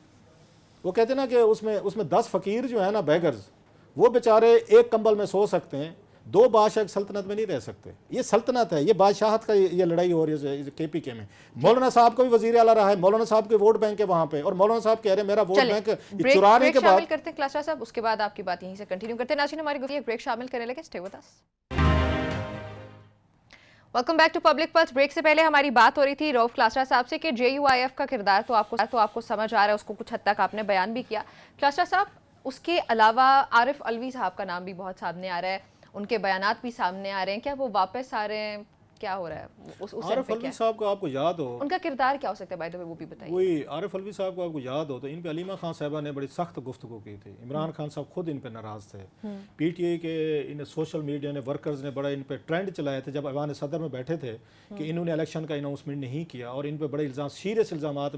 वो कहते हैं ना कि उसमें 10 फ़कीर जो है ना बेगर्स, वो बेचारे एक कंबल में सो सकते हैं, 2 बादशाह एक सल्तनत में नहीं रह सकते। ये सल्तनत है, ये बादशाहत का ये लड़ाई हो रही है KPK में। मौलाना साहब का भी वजीर आला रहा है, मौलाना साहब के वोट बैंक है वहाँ पे, और मौलाना साहब कह रहे हैं मेरा वोट बैंक चुराने के बाद। करते हैं क्लास्टर साहब, उसके बाद आपकी बात यहीं से कंटिन्यू करते हैं। नाज़रीन हमारी गुफ्तगू एक ब्रेक शामिल करने लगे, stay with us. Welcome back to public pulse. Break से पहले हमारी बात हो रही थी रऊफ क्लासरा साहब से कि JUIF का किरदार तो आपको समझ आ रहा है, उसको कुछ हद तक आपने बयान भी किया। क्लासरा साहब, उसके अलावा आरिफ अलवी साहब का नाम भी बहुत सामने आ रहा है, उनके बयानात भी सामने आ रहे हैं, क्या वो वापस आ रहे हैं, क्या हो रहा है उस आरिफ अलवी साहब को आपको याद हो, उनका किरदार क्या हो सकता है, बाय द वे वो भी बताइए। वही आरिफ अलवी साहब को आपको याद हो तो इन पे अलीमा खान साहबा ने बड़ी सख्त गुफ्तगू की थी। इमरान खान साहब खुद इन पे नाराज़ थे। PTI के इन सोशल मीडिया ने वर्कर्स ने बड़ा इन पे ट्रेंड चलाए थे जब ऐवान सदर में बैठे थे कि इन्होंने इलेक्शन का अनाउंसमेंट नहीं किया, और इन पे बड़े इल्ज़ाम, सीरियस इल्ज़ामात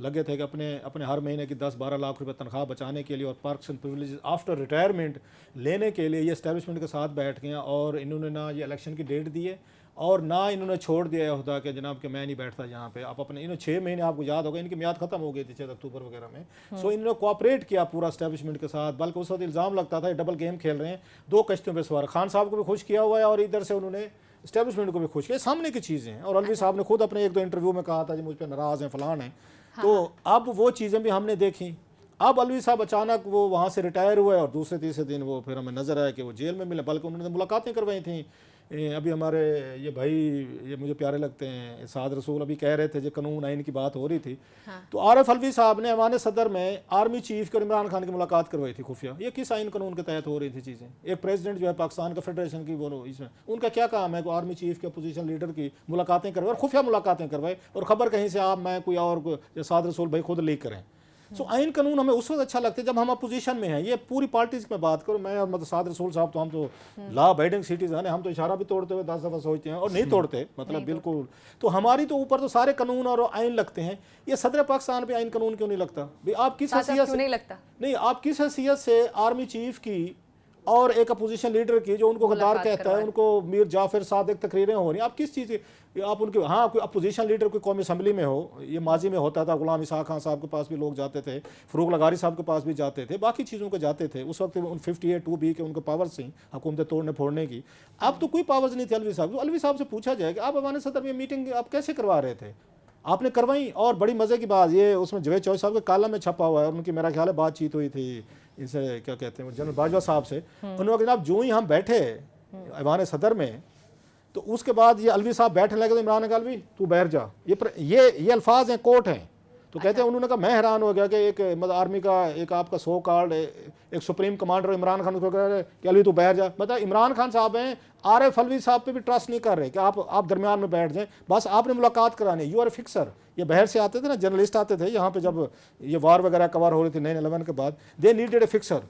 लगे थे कि अपने हर महीने की 10-12 लाख रुपये तनख्वाह बचाने के लिए और perks and privileges after retirement लेने के लिए ये एस्टेब्लिशमेंट के साथ बैठ गए, और इन्होंने ना ये इलेक्शन की डेट दी है और ना इन्होंने छोड़ दिया होता कि जनाब कि मैं नहीं बैठता यहाँ पे। आप अपने इन्होंने 6 महीने, आपको याद होगा इनकी मियाद ख़त्म हो गई थी 6 अक्टूबर वगैरह में। सो इन्होंने कोऑपरेट किया पूरा एस्टेब्लिशमेंट के साथ, बल्कि उस वक्त इल्ज़ाम लगता था ये डबल गेम खेल रहे हैं, 2 कश्तियों पे सवार। खान साहब को भी खुश किया हुआ है और इधर से उन्होंने एस्टेब्लिशमेंट को भी खुश किया, सामने की चीज़ें हैं। और अलवी साहब ने खुद अपने 1-2 इंटरव्यू में कहा था जी मुझ पर नाराज़ हैं, फलान हैं। तो अब वो चीज़ें भी हमने देखी। अब अलवी साहब अचानक वो वहाँ से रिटायर हुए और दूसरे तीसरे दिन वो फिर हमें नज़र आया कि वो जेल में मिले, बल्कि उन्होंने मुलाकातें करवाई थी। अभी हमारे ये भाई, ये मुझे प्यारे लगते हैं, साद रसूल, अभी कह रहे थे जो कानून आइन की बात हो रही थी। तो आरिफ अलवी साहब ने ऐवान सदर में आर्मी चीफ और इमरान खान की मुलाकात करवाई थी खुफिया। ये किस आइन कानून के तहत हो रही थी चीज़ें? एक प्रेसिडेंट जो है पाकिस्तान का फेडरेशन की, वो इसमें उनका क्या काम है कि आर्मी चीफ के अपोजिशन लीडर की मुलाकातें करवाए, और खुफिया मुलाकातें करवाए, और ख़बर कहीं से आप, मैं, कोई और, साद रसूल भाई खुद लीक करें। सो आइन कानून हमें उस वक्त अच्छा लगता है जब हम अपोजिशन में हैं। ये पूरी पार्टीज में बात करो, मैं और मतलब साद रसूल साहब तो हम तो लॉ अबाइडिंग सिटीजन है, हम तो इशारा भी तोड़ते हुए 10 दफ़ा सोचते हैं और नहीं तोड़ते, मतलब बिल्कुल। तो हमारी तो ऊपर तो सारे कानून और आइन लगते हैं, ये सदर पाकिस्तान पे आइन कानून क्यों नहीं लगता भाई? आप किस हैसियत से नहीं लगता? नहीं, आप किस हैसियत से आर्मी चीफ की और एक अपोजिशन लीडर की, जो उनको गद्दार कहता है, उनको मीर जाफर सादिक तकरीरें हो रही, आप किस चीज़ की, आप उनके, हाँ कोई अपोजिशन लीडर कोई कौमी असम्बली में हो, ये माजी में होता था, गुलाम इसहाक खान साहब के पास भी लोग जाते थे, फरूक लगारी साहब के पास भी जाते थे, बाकी चीज़ों को जाते थे। उस वक्त 58(2)B के उनको पावर्स थी हुकूमतें तोड़ने फोड़ने की। अब तो कोई पावर्स नहीं थी अलवी साहब। तो अलवी साहब से पूछा जाए कि आप ऐवान सदर में मीटिंग आप कैसे करवा रहे थे? आपने करवाई। और बड़ी मज़े की बात ये, उसमें जवेद चौधरी साहब के कालम में छपा हुआ है, उनकी मेरा ख्याल है बातचीत हुई थी इनसे, क्या कहते हैं, जनरल बाजवा साहब से। उन्होंने जनाब जो ही हम बैठे ऐवान सदर में, तो उसके बाद ये अलवी साहब बैठने लगे तो इमरान ने कहा अलवी तू बैठ जा, ये अल्फाज हैं, कोर्ट हैं। तो कहते हैं उन्होंने कहा मैं हैरान हो गया कि एक मतलब आर्मी का एक आपका सो कॉल्ड एक सुप्रीम कमांडर इमरान खान को कह रहे कि अलवी तू बैठ जा। मतलब इमरान खान साहब हैं, आरिफ अलवी साहब पे भी ट्रस्ट नहीं कर रहे कि आप दरमियान में बैठ जाएं, बस आपने मुलाकात करानी, यू आर फिक्सर। ये बाहर से आते थे ना, जर्नलिस्ट आते थे यहाँ पे जब ये वार वगैरह कवर हो रही थी 9/11 के बाद, दे नीडेड ए फिक्सर।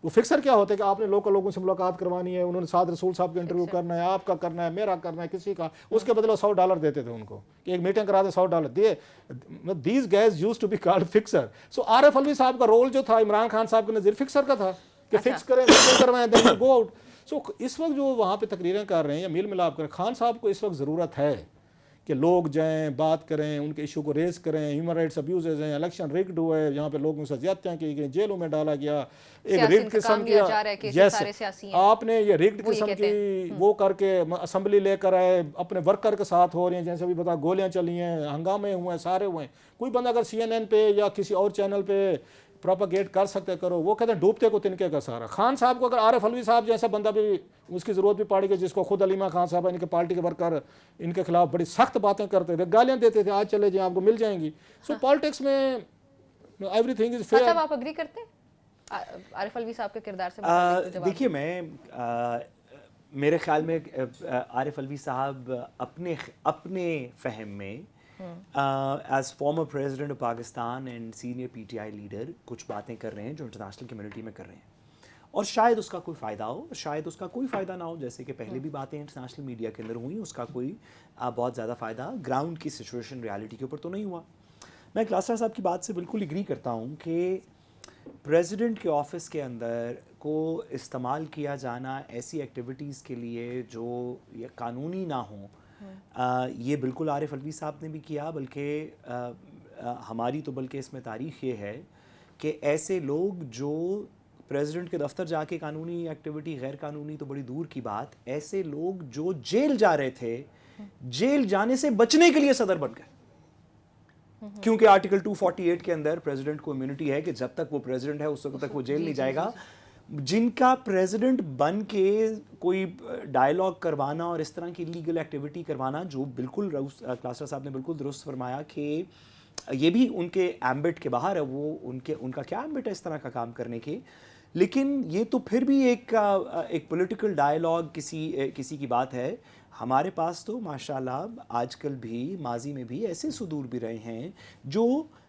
वो फिक्सर क्या होता है कि आपने लोकल लोगों से मुलाकात करवानी है, उन्होंने साद रसूल साहब का इंटरव्यू करना है, आपका करना है, मेरा करना है, किसी का, उसके बदले $100 देते थे उनको कि एक मीटिंग करा दे, $100 दिए। These guys used to be called fixer. So Arif Alvi साहब का रोल जो था इमरान खान साहब के नज़र फिक्सर का था कि फिक्स करें, करवाएं, दें, गो आउट। सो इस वक्त जो वहाँ पे तकरीरें कर रहे हैं या मिल मिलाप करें, खान साहब को इस वक्त ज़रूरत है कि लोग जाएं, बात करें, उनके इशू को रेज करें। ह्यूमन राइट्स अब्यूजेज हैं, इलेक्शन रिग्ड हुआ है, यहाँ पे लोगों से ज्यादतियाँ की गई, जेलों में डाला गया, एक रिग्ड किस्म की, जैसे आपने ये रिग्ड किस्म की वो करके असम्बली लेकर आए, अपने वर्कर के साथ हो रही हैं, जैसे भी बता गोलियाँ चली हैं, हंगामे हुए हैं, सारे हुए हैं। कोई बंदा अगर CNN पे या किसी और चैनल पे प्रोपागेट कर सकते करो, वो कहते हैं डूबते को तिनके का सारा। खान साहब को अगर आरिफ अलवी साहब जैसा बंदा भी, उसकी ज़रूरत भी पड़ी कि जिसको खुद अलीमा खान साहब इनके पार्टी के वर्कर इनके खिलाफ बड़ी सख्त बातें करते थे, गालियां देते थे, आज चले जाए आपको मिल जाएंगी। सो पॉलिटिक्स में एवरीथिंग इज फेयर। आप अग्री करते हैं आरिफ अलवी साहब के किरदार से? देखिए, मैं मेरे ख्याल में आरिफ अलवी साहब अपने फहम में as former president of Pakistan and senior PTI leader कुछ बातें कर रहे हैं जो इंटरनेशनल कम्युनिटी में कर रहे हैं, और शायद उसका कोई फ़ायदा हो, शायद उसका कोई फ़ायदा ना हो। जैसे कि पहले भी बातें इंटरनेशनल मीडिया के अंदर हुई, उसका कोई बहुत ज़्यादा फ़ायदा ग्राउंड की सिचुएशन रियलिटी के ऊपर तो नहीं हुआ। मैं क्लासरा साहब की बात से बिल्कुल एग्री करता हूँ कि प्रेसिडेंट के ऑफिस के अंदर को इस्तेमाल किया जाना ऐसी एक्टिविटीज़ के लिए जो ये कानूनी ना हो, ये बिल्कुल आरिफ अलवी साहब ने भी किया। बल्कि हमारी तो बल्कि इसमें तारीख़ ये है कि ऐसे लोग जो प्रेसिडेंट के दफ्तर जाके कानूनी एक्टिविटी, गैर कानूनी तो बड़ी दूर की बात, ऐसे लोग जो जेल जा रहे थे, जेल जाने से बचने के लिए सदर बन गए, क्योंकि आर्टिकल 248 के अंदर प्रेसिडेंट को इम्यूनिटी है कि जब तक वो प्रेसिडेंट है उस वक्त तक वो जेल नहीं जाएगा। جن کا پریزیڈنٹ بن کے کوئی ڈائلاگ کروانا اور اس طرح کی لیگل ایکٹیویٹی کروانا، جو بالکل کلاسرا صاحب نے بالکل درست فرمایا کہ یہ بھی ان کے ایمبٹ کے باہر ہے، وہ ان کا کیا ایمبٹ ہے اس طرح کا کام کرنے کے. لیکن یہ تو پھر بھی ایک پولیٹیکل ڈائلاگ کسی کی بات ہے. ہمارے پاس تو ماشاءاللہ آج کل بھی، ماضی میں بھی ایسے صدور بھی رہے ہیں جو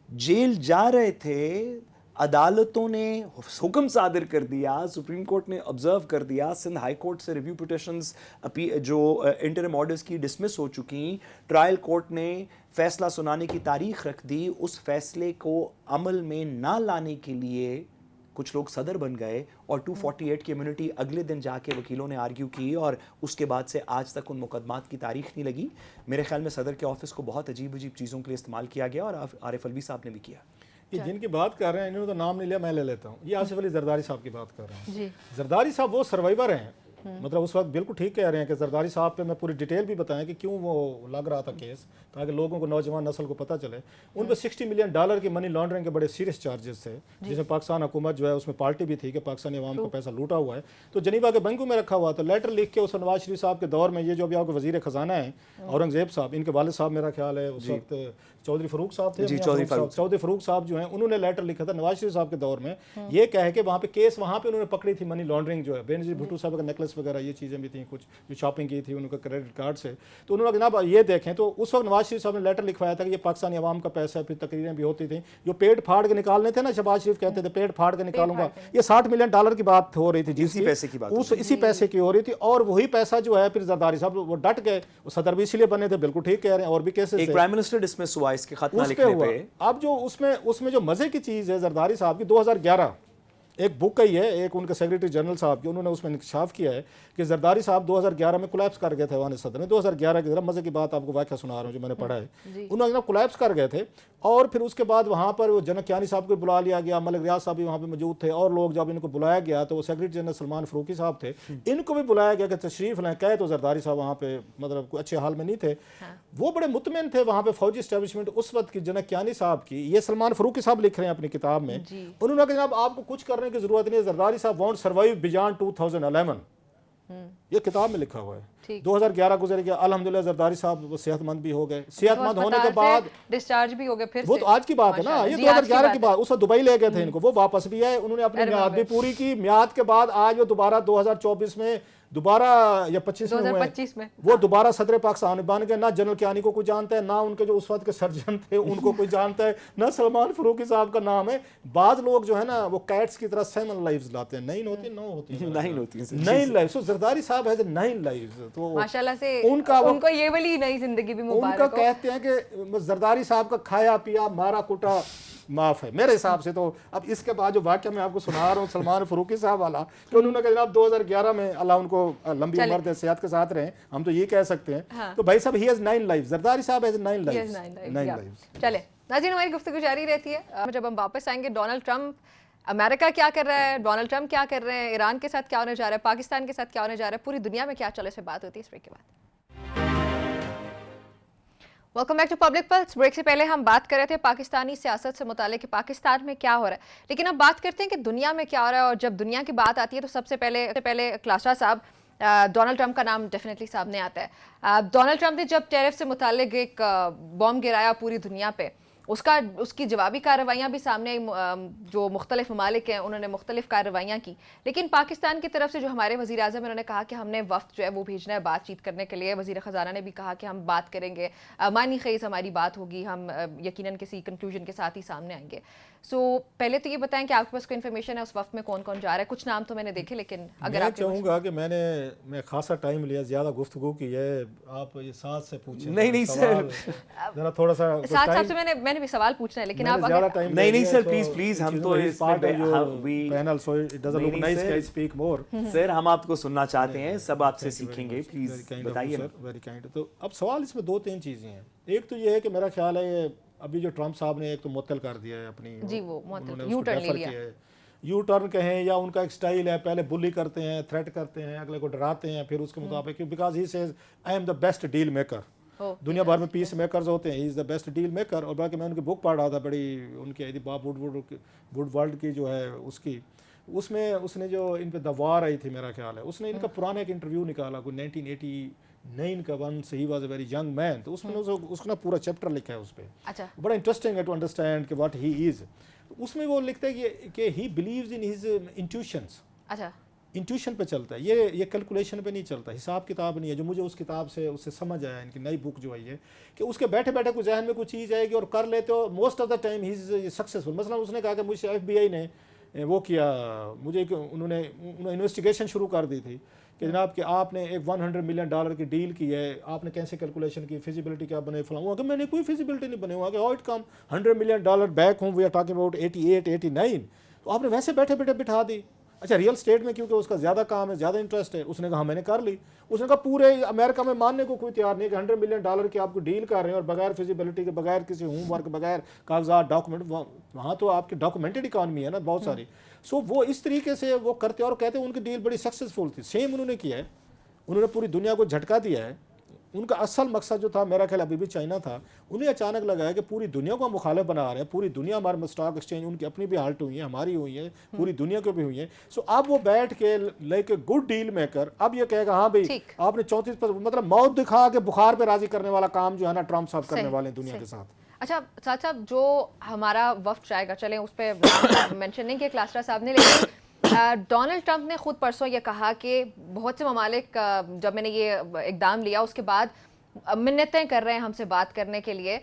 جیل جا رہے تھے، عدالتوں نے حکم صادر کر دیا، سپریم کورٹ نے آبزرو کر دیا، سندھ ہائی کورٹ سے ریویو پٹیشنز جو انٹرم آرڈرز کی ڈسمس ہو چکی، ٹرائل کورٹ نے فیصلہ سنانے کی تاریخ رکھ دی، اس فیصلے کو عمل میں نہ لانے کے لیے کچھ لوگ صدر بن گئے، اور 248 کی امیونٹی اگلے دن جا کے وکیلوں نے آرگیو کی، اور اس کے بعد سے آج تک ان مقدمات کی تاریخ نہیں لگی. میرے خیال میں صدر کے آفس کو بہت عجیب چیزوں کے لیے استعمال کیا گیا، اور عارف الوی صاحب نے بھی کیا. یہ جن کی بات کر رہے ہیں انہوں نے تو نام نہیں لیا، میں لے لیتا ہوں. یہ آصف علی زرداری صاحب کی بات کر رہے ہیں. جی زرداری صاحب وہ سروائیور ہیں، مطلب اس وقت بالکل ٹھیک کہہ رہے ہیں کہ زرداری صاحب پہ میں پوری ڈیٹیل بھی بتائیں کہ کیوں وہ لگ رہا تھا کیس، تاکہ لوگوں کو، نوجوان نسل کو پتہ چلے. ان پہ $60 ملین کی منی لانڈرنگ کے بڑے سیریس چارجز تھے، جس میں پاکستان حکومت جو ہے اس میں پارٹی بھی تھی کہ پاکستانی عوام کو پیسہ لوٹا ہوا ہے. تو جنیوا کے بینکوں میں رکھا ہوا تھا. لیٹر لکھ کے اس نواز شریف صاحب کے دور میں، یہ جو ابھی آپ کے وزیر خزانہ ہیں اورنگزیب صاحب، ان کے والد صاحب میرا خیال ہے اس وقت چودھری فاروق صاحب تھے، چودھری فاروق صاحب جو ہیں، انہوں نے لیٹر لکھا تھا نواز شریف صاحب کے دور میں، یہ کہہ کے وہاں پہ کیس وہاں پہ انہوں نے پکڑی تھی منی لانڈرنگ جو ہے. بینظیر بھٹو صاحب کا نیکلس وغیرہ یہ چیزیں بھی تھیں، کچھ جو شاپنگ کی تھی ان کا کریڈٹ کارڈ سے. تو انہوں نے جناب یہ دیکھیں، تو اس وقت نواز شریف صاحب نے لیٹر لکھوایا تھا کہ یہ پاکستانی عوام کا پیسہ ہے. پھر تقریریں بھی ہوتی تھیں جو پیٹ پھاڑ کے نکالنے تھے نا، شہباز شریف کہتے تھے پیٹ پھاڑ کے نکالوں گا. یہ $60 ملین کی بات ہو رہی تھی، اسی پیسے کی بات، اسی پیسے کی ہو رہی تھی. اور وہی پیسہ جو ہے پھر زرداری صاحب وہ ڈٹ گئے، وہ صدر بھی اسی لیے بنے تھے. بالکل ٹھیک کہہ رہے ہیں. اور بھی کیسز ایک پرائم منسٹر ڈسمس ہوا اس کے خاتمہ لکھنے پہ. اب جو اس میں جو مزے کی چیز ہے زرداری صاحب کی، 2011 ایک بک آئی ہے ایک ان کے سیکریٹری جنرل صاحب کی، انہوں نے اس میں انکشاف کیا ہے کہ زرداری صاحب 2011 میں کولیپس کر گئے تھے ایوان صدر میں. 2011 کی ذرا مزے کی بات آپ کو واقعہ سنا رہا ہوں جو میں نے پڑھا ہے. انہوں نے کولیپس کر گئے تھے، اور پھر اس کے بعد وہاں پر وہ جنک کیانی صاحب کو بلا لیا گیا، ملک ریاض صاحب بھی وہاں پہ موجود تھے، اور لوگ جب ان کو بلایا گیا تو وہ سیکریٹری جنرل سلمان فاروقی صاحب تھے، ان کو بھی بلایا گیا کہ تشریف لیں. کہے تو زرداری صاحب وہاں پہ مطلب کوئی اچھے حال میں نہیں تھے. وہ بڑے مطمئن تھے وہاں پہ. فوجی اسٹیبلشمنٹ اس وقت کی جنک کیانی صاحب کی، یہ سلمان فاروقی صاحب لکھ رہے ہیں اپنی کتاب میں. انہوں نے کہا جناب آپ کو کچھ کرنے کی ضرورت نہیں ہے، زرداری صاحب وانٹ سروائیو بیانڈ 2011. یہ کتاب میں لکھا ہوا ہے. 2011 گزر گیا، الحمدللہ زرداری صاحب صحت مند بھی ہو گئے. صحت مند ہونے کے بعد ڈسچارج بھی ہو گئے. پھر وہ تو آج کی بات ہے نا، یہ 2011 کی بات. اس وقت دبئی لے گئے تھے ان کو، وہ واپس بھی آئے. انہوں نے اپنی میعاد بھی پوری کی. میعاد کے بعد آج وہ دوبارہ 2024 میں دوبارہ یا 25 میں وہ دوبارہ صدر پاکستان بن گئے. نہ جنرل کیانی کو کوئی جانتا ہے، نہ ان کے جو اس وقت کے سرجن تھے ان کو کوئی جانتا ہے، نہ سلمان فاروقی صاحب کا نام ہے. بعض لوگ جو ہے نا وہ کیٹس کی طرح 7 لائفز لاتے ہیں. 9 ہوتی ہیں 9 لائفز. تو زرداری صاحب ہے 9 لائفز. تو ماشاءاللہ سے ان کو یہ والی نئی زندگی بھی مبارک ہو. ان کا کہتے ہیں کہ زرداری صاحب کا کھایا پیا مارا کوٹا معاف ہے میرے حساب سے. تو اب اس کے بعد جو واقعہ میں آپ کو سنا رہا ہوں سلمان فاروقی صاحب والا، کہ انہوں نے کہا جناب 2011 میں اللہ ان کو لمبی عمر دے، صحت کے ساتھ رہیں، ہم تو یہ کہہ سکتے ہیں. تو بھائی صاحب ہی ہیز 9 لائف. زرداری صاحب ہیز 9 لائف. چلے ناظرین، ہماری گفتگو جاری رہتی ہے. جب ہم واپس آئیں گے، ڈونلڈ ٹرمپ امریکہ کیا کر رہا ہے، ڈونلڈ ٹرمپ کیا کر رہے ہیں، ایران کے ساتھ کیا ہونے جا رہا ہے، پاکستان کے ساتھ کیا ہونے جا رہا ہے، پوری دنیا میں کیا چل، اس پہ بات ہوتی ہے اس بریک کے بعد. Welcome back to public pulse. Break سے پہلے ہم بات کر رہے تھے پاکستانی سیاست سے متعلق کہ پاکستان میں کیا ہو رہا ہے، لیکن اب بات کرتے ہیں کہ دنیا میں کیا ہو رہا ہے. اور جب دنیا کی بات آتی ہے تو سب سے پہلے کلاسرا صاحب، ڈونلڈ ٹرمپ کا نام ڈیفینیٹلی سامنے آتا ہے. ڈونلڈ ٹرمپ نے جب ٹیرف سے متعلق ایک بم گرایا پوری دنیا پہ، اس کی جوابی کارروائیاں بھی سامنے آئی. جو مختلف ممالک ہیں انہوں نے مختلف کارروائیاں کی، لیکن پاکستان کی طرف سے جو ہمارے وزیر اعظم انہوں نے کہا کہ ہم نے وفد جو ہے وہ بھیجنا ہے بات چیت کرنے کے لیے. وزیر خزانہ نے بھی کہا کہ ہم بات کریں گے، معنی خیز ہماری بات ہوگی، ہم یقیناً کسی کنکلوژن کے ساتھ ہی سامنے آئیں گے. سو پہلے تو یہ بتائیں کہ آپ کے پاس کوئی انفارمیشن ہے اس وقت میں کون کون جا رہا ہے؟ کچھ نام تو میں نے دیکھے، لیکن اگر آپ چاہوں گا کہ میں خاصا ٹائم لیا، زیادہ گفتگو کی ہے. آپ یہ ساتھ سے پوچھیں. نہیں سر، ذرا تھوڑا سا ساتھ سے میں نے بھی سوال پوچھنا ہے، لیکن آپ نہیں سر پلیز ہم تو سر ہم آپ کو سننا چاہتے ہیں، سب آپ سے سیکھیں گے، پلیز بتائیے. Very kind. تو اب سوال اس میں 2-3 چیزیں ہیں. ایک تو یہ ہے کہ میرا خیال ہے ابھی جو ٹرمپ صاحب نے ایک تو معطل کر دیا ہے اپنی، جی وہ معطل یو ٹرن لے لیا. یو ٹرن کہیں یا ان کا ایک سٹائل ہے، پہلے بلی کرتے ہیں، تھریٹ کرتے ہیں، اگلے کو ڈراتے ہیں، پھر اس کے مطابق because he says I am the best deal maker. دنیا بھر میں پیس میکرز ہوتے ہیں، he is the best deal maker. اور باقی میں ان کی بک پڑھ رہا تھا بڑی، ان کی باب وڈ ورلڈ کی جو ہے اس کی، اس میں اس نے جو ان پہ دوار آئی تھی میرا خیال ہے, اس نے ان کا پرانا ایک انٹرویو نکالا کوئی 1989 کا ون سے, he was a very young man, تو اس میں اس کا پورا چیپٹر لکھا ہے اس پہ, اچھا بڑا انٹرسٹنگ ہے ٹو انڈرسٹینڈ کہ واٹ ہی از. اس میں وہ لکھتا ہے کہ ہی بلیوز ان ہز انٹیوشنس, اچھا انٹیوشن پہ چلتا ہے, یہ کیلکولیشن پہ نہیں چلتا, حساب کتاب نہیں ہے. جو مجھے اس کتاب سے اس سے سمجھ آیا, ان کی نئی بک جو آئی ہے, کہ اس کے بیٹھے بیٹھے کوئی ذہن میں کوئی چیز آئے گی اور کر لیتے ہو, most of the time he is successful. مثلا اس نے کہا کہ مجھ سے FBI نے وہ کیا, مجھے انہوں نے انویسٹیگیشن شروع کر دی تھی کہ جناب کہ آپ نے ایک $100 ملین کی ڈیل کی ہے, آپ نے کیسے کیلکولیشن کی, فیزیبلٹی کیا بنے, فلاں. کہ میں نے کوئی فیزیبلٹی نہیں بنے ہوا کہ how it come $100 million back home, we are talking about 88 89, تو آپ نے ویسے بیٹھے بیٹھے بٹھا دی. اچھا ریئل اسٹیٹ میں کیونکہ اس کا زیادہ کام ہے, زیادہ انٹرسٹ ہے, اس نے کہا میں نے کر لی. اس نے کہا پورے امریکہ میں ماننے کو کوئی تیار نہیں کہ $100 ملین کی آپ کو ڈیل کر رہے ہیں اور بغیر فیزیبلٹی کے, بغیر کسی ہوم ورک, بغیر کاغذات ڈاکومنٹ, وہاں تو آپ کی ڈاکومنٹڈ اکانومی ہے نا بہت ساری. سو وہ اس طریقے سے وہ کرتے اور کہتے ہیں ان کی ڈیل بڑی سکسیزفل تھی. سیم انہوں نے کیا ہے, انہوں نے پوری دنیا کو جھٹکا دیا ہے. ان کا اصل مقصد جو تھا میرا خیال ابھی بھی چائنا تھا, انہیں اچانک لگا ہے کہ پوری دنیا کو ہم مخالف بنا رہے ہیں, پوری دنیا ہمارے اسٹاک ایکسچینج ان کی اپنی بھی ہالٹ ہوئی ہیں, ہماری ہوئی ہیں, پوری دنیا کو بھی ہوئی ہیں. سو اب وہ بیٹھ کے like a good deal maker اب یہ کہے گا ہاں بھائی آپ نے 34% مطلب موت دکھا کے بخار پہ راضی کرنے والا کام جو ہے نا ٹرمپ صاحب کرنے والے ہیں دنیا کے ساتھ. اچھا ساتھ صاحب جو ہمارا وفد جائے گا, چلیں اس پہ مینشن نہیں کیا کلاسٹرا صاحب نے, لیکن ڈونلڈ ٹرمپ نے خود پرسوں یہ کہا کہ بہت سے ممالک جب میں نے یہ اقدام لیا اس کے بعد منتیں کر رہے ہیں ہم سے بات کرنے کے لیے,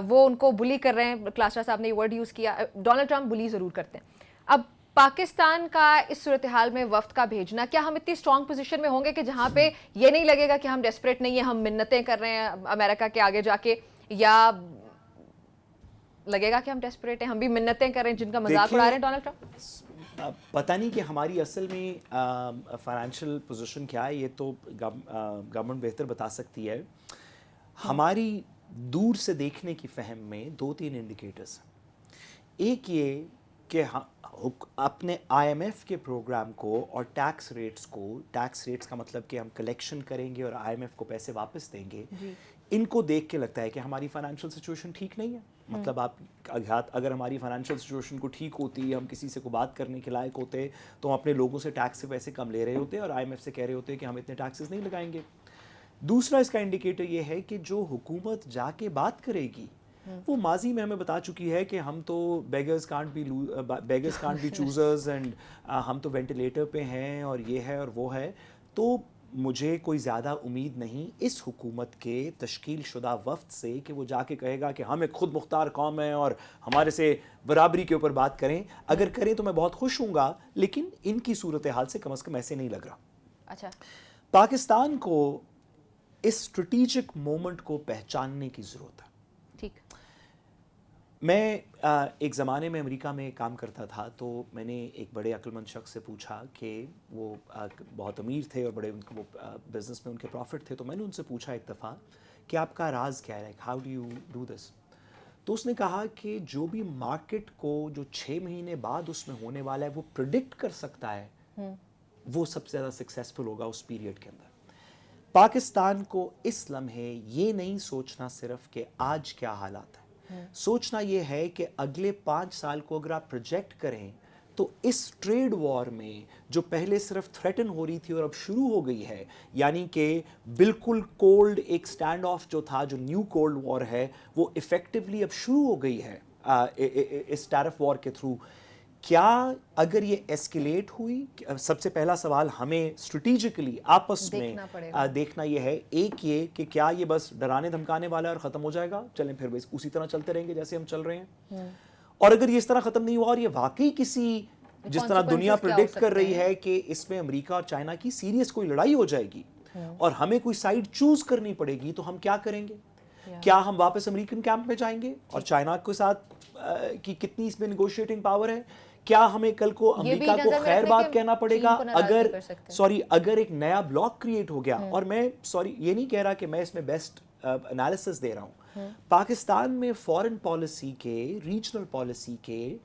وہ ان کو بلی کر رہے ہیں. کلاسٹرا صاحب نے یہ ورڈ یوز کیا, ڈونلڈ ٹرمپ بلی ضرور کرتے ہیں. اب پاکستان کا اس صورتحال میں وفد کا بھیجنا, کیا ہم اتنی اسٹرانگ پوزیشن میں ہوں گے کہ جہاں پہ یہ نہیں لگے گا کہ ہم ڈیسپریٹ نہیں ہیں, ہم منتیں کر رہے ہیں امریکہ کے آگے جا کے, یا لگے گا کہ ہم ڈیسپریٹ ہیں, ہم بھی منتیں کر رہے ہیں جن کا مذاق اڑا رہے ہیں ڈونلڈ ٹرمپ؟ پتہ نہیں کہ ہماری اصل میں فائنینشیل پوزیشن کیا ہے, یہ تو گورنمنٹ بہتر بتا سکتی ہے. ہماری دور سے دیکھنے کی فہم میں 2-3 انڈیکیٹرز ہیں. ایک یہ کہ اپنے IMF کے پروگرام کو اور ٹیکس ریٹس کا مطلب کہ ہم کلیکشن کریں گے اور IMF کو پیسے واپس دیں گے, ان کو دیکھ کے لگتا ہے کہ ہماری فائنینشیل سچویشن ٹھیک نہیں ہے. مطلب آپ اگر ہماری فائنینشیل سچویشن کو ٹھیک ہوتی, ہم کسی سے کو بات کرنے کے لائق ہوتے, تو ہم اپنے لوگوں سے ٹیکس سے پیسے کم لے رہے ہوتے اور IMF سے کہہ رہے ہوتے کہ ہم اتنے ٹیکسز نہیں لگائیں گے. دوسرا اس کا انڈیکیٹر یہ ہے کہ جو حکومت جا کے بات کرے گی وہ ماضی میں ہمیں بتا چکی ہے کہ ہم تو beggars can't be choosers and ہم تو وینٹیلیٹر پہ ہیں اور یہ ہے اور وہ ہے. تو مجھے کوئی زیادہ امید نہیں اس حکومت کے تشکیل شدہ وفد سے کہ وہ جا کے کہے گا کہ ہم ایک خود مختار قوم ہیں اور ہمارے سے برابری کے اوپر بات کریں. اگر کریں تو میں بہت خوش ہوں گا, لیکن ان کی صورتحال سے کم از کم ایسے نہیں لگ رہا. اچھا, پاکستان کو اس اسٹریٹجک مومنٹ کو پہچاننے کی ضرورت ہے. ٹھیک. میں ایک زمانے میں امریکہ میں کام کرتا تھا, تو میں نے ایک بڑے عقل مند شخص سے پوچھا کہ وہ بہت امیر تھے اور بڑے ان کو بزنس میں ان کے پروفٹ تھے. تو میں نے ان سے پوچھا ایک دفعہ کہ آپ کا راز کیا ہے, how do you do this. تو اس نے کہا کہ جو بھی مارکیٹ کو جو 6 مہینے بعد اس میں ہونے والا ہے وہ پریڈکٹ کر سکتا ہے, وہ سب سے زیادہ سکسیسفل ہوگا اس پیریڈ کے اندر. پاکستان کو اس لمحے یہ نہیں سوچنا صرف کہ آج کیا حالات ہیں, سوچنا یہ ہے کہ اگلے 5 سال کو اگر آپ پروجیکٹ کریں تو اس ٹریڈ وار میں جو پہلے صرف تھریٹن ہو رہی تھی اور اب شروع ہو گئی ہے, یعنی کہ بالکل کولڈ ایک سٹینڈ آف جو تھا, جو نیو کولڈ وار ہے, وہ ایفیکٹولی اب شروع ہو گئی ہے اس ٹیرف وار کے تھرو. کیا اگر یہ ایسکیلیٹ ہوئی, سب سے پہلا سوال ہمیں اسٹریٹجیکلی آپس میں دیکھنا یہ ہے, ایک یہ کہ کیا یہ بس ڈرانے دھمکانے والا ہے اور ختم ہو جائے گا, چلیں پھر اسی طرح چلتے رہیں گے جیسے ہم چل رہے ہیں, اور اگر یہ اس طرح ختم نہیں ہوا اور یہ واقعی کسی جس طرح دنیا پریڈکٹ کر رہی ہے کہ اس میں امریکہ اور چائنا کی سیریس کوئی لڑائی ہو جائے گی اور ہمیں کوئی سائیڈ چوز کرنی پڑے گی, تو ہم کیا کریں گے؟ کیا ہم واپس امریکن کیمپ میں جائیں گے اور چائنا کے ساتھ کی کتنی اس میں نیگوشیٹنگ پاور ہے؟ کیا ہمیں کل کو امریکہ کو خیر بات کہنا پڑے گا اگر ایک نیا بلاک کریٹ ہو گیا؟ اور میں یہ نہیں کہہ رہا کہ میں اس میں بیسٹ انالیسس دے رہا ہوں. پاکستان میں فورن پالیسی کے, ریجنل پالیسی کے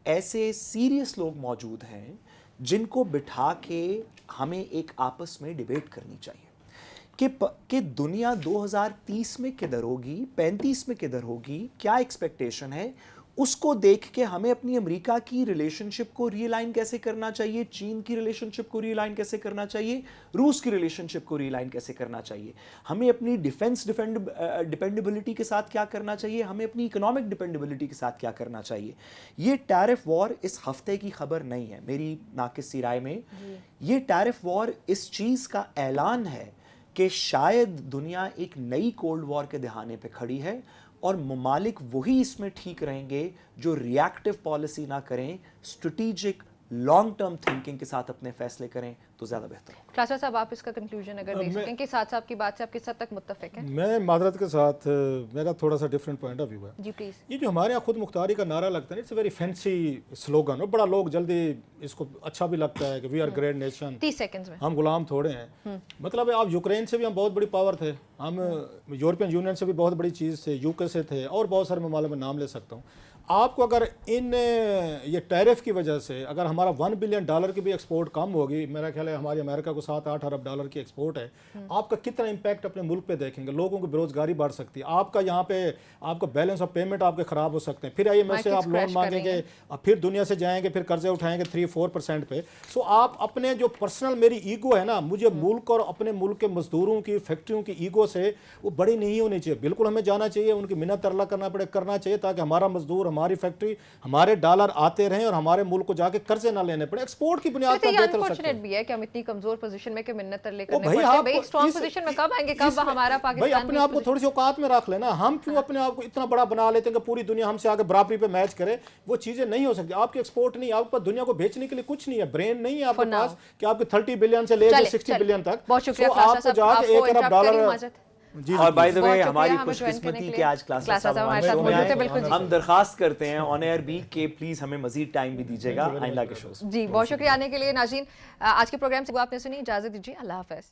ایسے سیریس لوگ موجود ہیں جن کو بٹھا کے ہمیں ایک آپس میں ڈیبیٹ کرنی چاہیے کہ دنیا 2030 میں کدھر ہوگی, 35 میں کدھر ہوگی, کیا ایکسپیکٹیشن ہے. اس کو دیکھ کے ہمیں اپنی امریکہ کی ریلیشنشپ کو ری الائن کیسے کرنا چاہیے, چین کی ریلیشنشپ کو ری الائن کیسے کرنا چاہیے, روس کی ریلیشنشپ کو ری الائن کیسے کرنا چاہیے, ہمیں اپنی ڈیفنس ڈیپینڈیبلٹی کے ساتھ کیا کرنا چاہیے, ہمیں اپنی اکنامک ڈیپینڈیبلٹی کے ساتھ کیا کرنا چاہیے. یہ ٹیرف وار اس ہفتے کی خبر نہیں ہے میری ناقص سی رائے میں. یہ ٹیرف وار اس چیز کا اعلان ہے کہ شاید دنیا ایک نئی کولڈ وار کے دہانے پہ کھڑی ہے, اور ممالک وہی اس میں ٹھیک رہیں گے جو ری ایکٹیو پالیسی نہ کریں, اسٹریٹجک لانگ ٹرم تھنکنگ کے ساتھ اپنے فیصلے کریں تو زیادہ بہتر ہوگا. خلاصہ صاحب آپ اس کا کنکلوژن اگر دے سکیں کہ ساتھ صاحب کی بات سے آپ کس حد تک متفق ہیں؟ میں معذرت کے ساتھ میرا تھوڑا سا ڈفرینٹ پوائنٹ آف ویو ہے. جی پلیز. یہ جو ہمارے یہاں خود مختاری کا نعرہ لگتا ہے, it's a very fancy slogan, اور بڑا لوگ جلدی اس کو اچھا بھی لگتا ہے کہ we are great nation, 30 seconds میں ہم غلام تھوڑے ہیں. مطلب آپ یوکرین سے بھی ہم بہت بڑی پاور تھے, ہم یورپین یونین سے بھی بہت بڑی چیز تھے, یو کے سے تھے, اور بہت سارے ممالک میں نام لے سکتا ہوں. آپ کو اگر ان یہ ٹیرف کی وجہ سے اگر ہمارا $1 بلین کی بھی ایکسپورٹ کم ہوگی, میرا خیال ہے ہماری امریکہ کو $7-8 ارب کی ایکسپورٹ ہے, آپ کا کتنا امپیکٹ اپنے ملک پہ دیکھیں گے. لوگوں کی بے روزگاری بڑھ سکتی ہے, آپ کا یہاں پہ آپ کا بیلنس آف پیمنٹ آپ کے خراب ہو سکتے ہیں, پھر آئی ایم ایف سے آپ لون مانگیں گے, پھر دنیا سے جائیں گے, پھر قرضے اٹھائیں گے 3-4% پہ. سو آپ اپنے جو پرسنل میری ایگو ہے نا, مجھے ملک اور اپنے ملک کے مزدوروں کی فیکٹریوں کی ایگو سے وہ بڑی نہیں ہونی چاہیے. بالکل ہمیں جانا چاہیے, ان کی منت ترلا کرنا چاہیے تاکہ ہمارا مزدور, ہماری فیکٹری, ہمارے ڈالر آتے رہیں اور ہمارے ملک کو جا کے قرضے نہ لینے پڑے. ایکسپورٹ کی بنیاد پر بہتر ہو سکتا ہے. بھی ہے کہ ہم اتنی کمزور پوزیشن میں کہ منت ترلے کرنے پڑتے ہیں. بھائی اسٹرانگ پوزیشن میں کب آئیں گے, کب ہمارا پاکستان بھائی اپنے آپ کو تھوڑی سی اوقات میں رکھ لینا. ہم کیوں اپنے آپ کو اتنا بڑا بنا لیتے ہیں کہ پوری دنیا ہم سے آگے برابری پہ میچ کرے؟ وہ چیزیں نہیں ہو سکتی. آپ کی ایکسپورٹ نہیں, آپ کے پاس دنیا کو بیچنے کے لیے کچھ نہیں ہے, برین نہیں ہے آپ کے پاس کہ آپ کے 30 بلین سے لے کے 60 بلین تک. بہت شکریہ آپ کو جا کے $1 ارب. اور بائی دا وے ہماری خوش قسمتی کہ آج کلاس ہم درخواست کرتے ہیں آن ایئر بھی کہ پلیز ہمیں مزید ٹائم بھی دیجیے گا آئندہ کے شوز. جی بہت شکریہ آنے کے لیے. ناظرین آج کے پروگرام سے آپ نے سنی, اجازت دیجیے, اللہ حافظ.